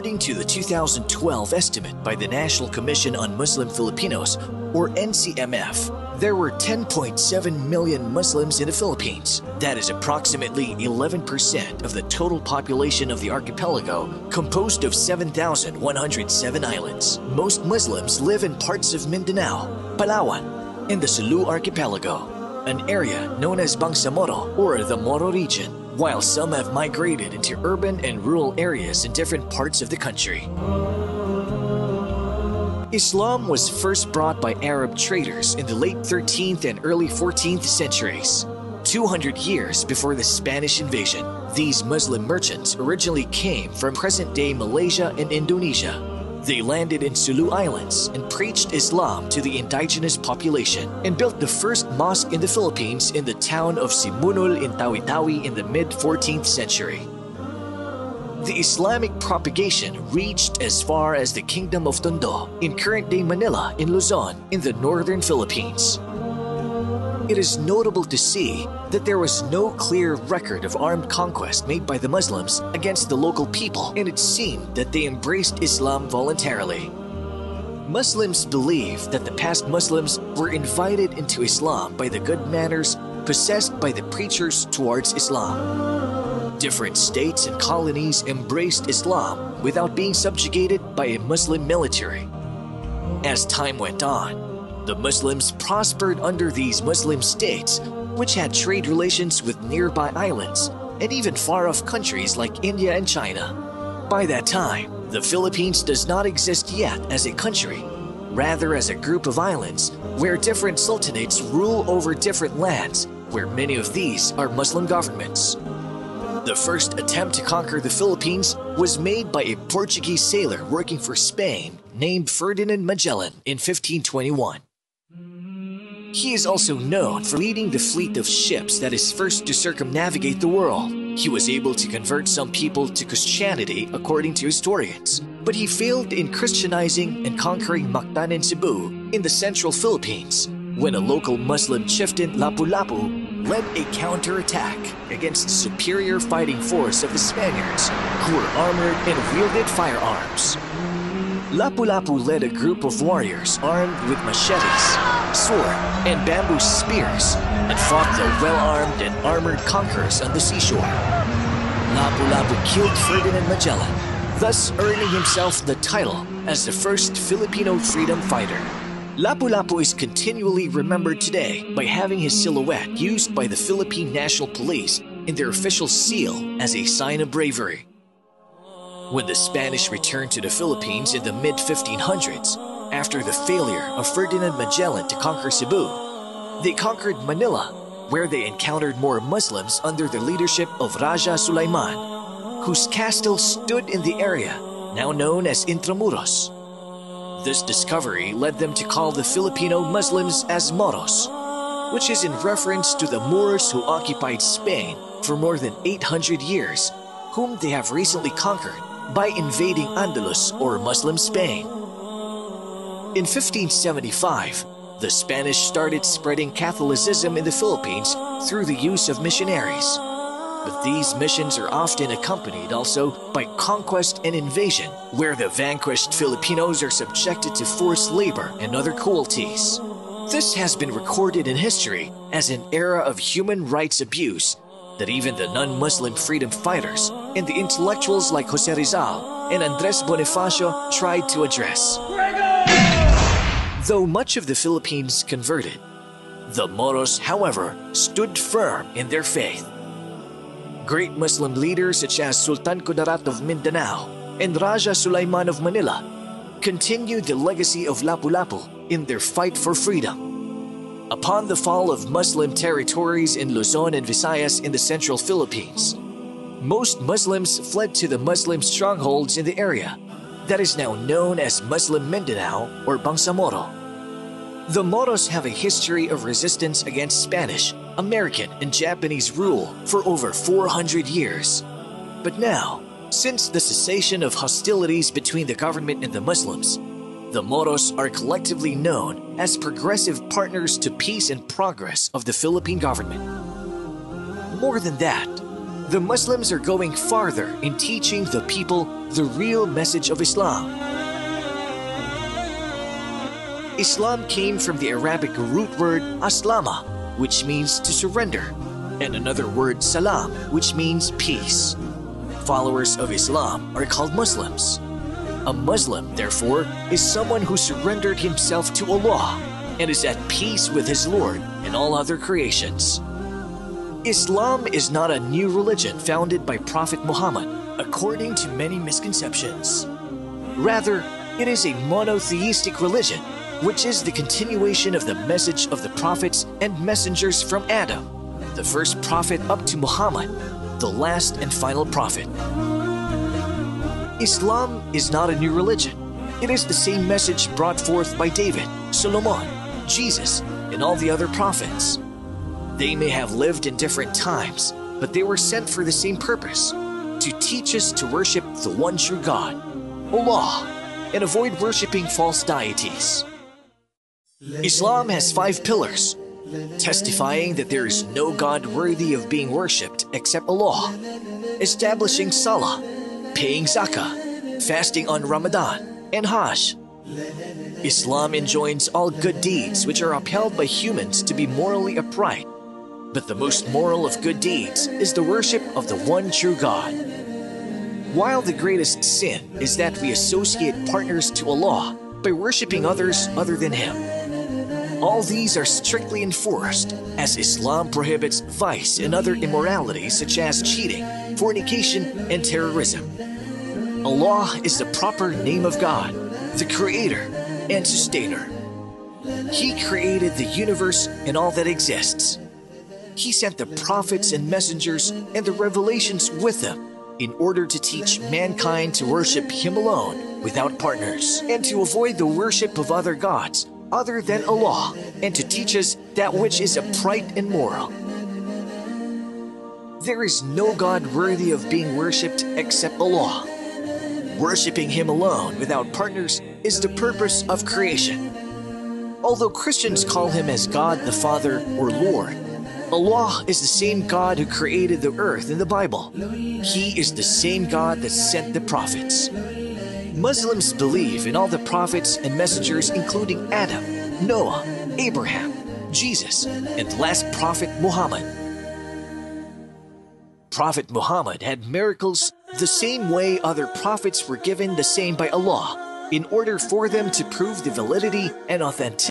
According to the 2012 estimate by the National Commission on Muslim Filipinos, or NCMF, there were 10.7 million Muslims in the Philippines. That is approximately 11% of the total population of the archipelago, composed of 7,107 islands. Most Muslims live in parts of Mindanao, Palawan, and the Sulu archipelago, an area known as Bangsamoro or the Moro region, while some have migrated into urban and rural areas in different parts of the country. Islam was first brought by Arab traders in the late 13th and early 14th centuries. 200 years before the Spanish invasion, these Muslim merchants originally came from present-day Malaysia and Indonesia. They landed in Sulu Islands and preached Islam to the indigenous population and built the first mosque in the Philippines in the town of Simunul in Tawi-Tawi in the mid-14th century. The Islamic propagation reached as far as the Kingdom of Tondo in current-day Manila in Luzon in the northern Philippines. It is notable to see that there was no clear record of armed conquest made by the Muslims against the local people, and it seemed that they embraced Islam voluntarily. Muslims believe that the past Muslims were invited into Islam by the good manners possessed by the preachers towards Islam. Different states and colonies embraced Islam without being subjugated by a Muslim military. As time went on, the Muslims prospered under these Muslim states, which had trade relations with nearby islands and even far-off countries like India and China. By that time, the Philippines does not exist yet as a country, rather as a group of islands where different sultanates rule over different lands, where many of these are Muslim governments. The first attempt to conquer the Philippines was made by a Portuguese sailor working for Spain named Ferdinand Magellan in 1521. He is also known for leading the fleet of ships that is first to circumnavigate the world. He was able to convert some people to Christianity according to historians, but he failed in Christianizing and conquering Mactan and Cebu in the central Philippines when a local Muslim chieftain, Lapu-Lapu, led a counterattack against the superior fighting force of the Spaniards, who were armored and wielded firearms. Lapu-Lapu led a group of warriors armed with machetes, sword, and bamboo spears and fought the well-armed and armored conquerors on the seashore. Lapu-Lapu killed Ferdinand Magellan, thus earning himself the title as the first Filipino freedom fighter. Lapu-Lapu is continually remembered today by having his silhouette used by the Philippine National Police in their official seal as a sign of bravery. When the Spanish returned to the Philippines in the mid-1500s, after the failure of Ferdinand Magellan to conquer Cebu, they conquered Manila, where they encountered more Muslims under the leadership of Raja Sulaiman, whose castle stood in the area now known as Intramuros. This discovery led them to call the Filipino Muslims as Moros, which is in reference to the Moors who occupied Spain for more than 800 years, whom they have recently conquered by invading Andalus or Muslim Spain. In 1575, the Spanish started spreading Catholicism in the Philippines through the use of missionaries. But these missions are often accompanied also by conquest and invasion, where the vanquished Filipinos are subjected to forced labor and other cruelties. This has been recorded in history as an era of human rights abuse that even the non-Muslim freedom fighters and the intellectuals like Jose Rizal and Andres Bonifacio tried to address. Though much of the Philippines converted, the Moros, however, stood firm in their faith. Great Muslim leaders such as Sultan Kudarat of Mindanao and Raja Sulaiman of Manila continued the legacy of Lapu-Lapu in their fight for freedom. Upon the fall of Muslim territories in Luzon and Visayas in the central Philippines, most Muslims fled to the Muslim strongholds in the area that is now known as Muslim Mindanao or Bangsamoro. The Moros have a history of resistance against Spanish, American, and Japanese rule for over 400 years. But now, since the cessation of hostilities between the government and the Muslims, the Moros are collectively known as progressive partners to peace and progress of the Philippine government. More than that, the Muslims are going farther in teaching the people the real message of Islam. Islam came from the Arabic root word aslama, which means to surrender, and another word salam, which means peace. Followers of Islam are called Muslims. A Muslim, therefore, is someone who surrendered himself to Allah and is at peace with his Lord and all other creations. Islam is not a new religion founded by Prophet Muhammad, according to many misconceptions. Rather, it is a monotheistic religion, which is the continuation of the message of the prophets and messengers from Adam, the first prophet, up to Muhammad, the last and final prophet. Islam is not a new religion. It is the same message brought forth by David, Solomon, Jesus, and all the other prophets. They may have lived in different times, but they were sent for the same purpose, to teach us to worship the one true God, Allah, and avoid worshiping false deities. Islam has 5 pillars, testifying that there is no God worthy of being worshipped except Allah, establishing Salah, paying Zakah, fasting on Ramadan, and Hajj. Islam enjoins all good deeds which are upheld by humans to be morally upright, but the most moral of good deeds is the worship of the one true God. While the greatest sin is that we associate partners to Allah by worshipping others other than Him. All these are strictly enforced, as Islam prohibits vice and other immoralities such as cheating, fornication, and terrorism. Allah is the proper name of God, the Creator and Sustainer. He created the universe and all that exists. He sent the prophets and messengers and the revelations with them in order to teach mankind to worship Him alone without partners and to avoid the worship of other gods other than Allah, and to teach us that which is upright and moral. There is no God worthy of being worshipped except Allah. Worshipping Him alone without partners is the purpose of creation. Although Christians call Him as God the Father or Lord, Allah is the same God who created the earth in the Bible. He is the same God that sent the prophets. Muslims believe in all the prophets and messengers, including Adam, Noah, Abraham, Jesus, and the last prophet Muhammad. Prophet Muhammad had miracles the same way other prophets were given the same by Allah, in order for them to prove the validity and authenticity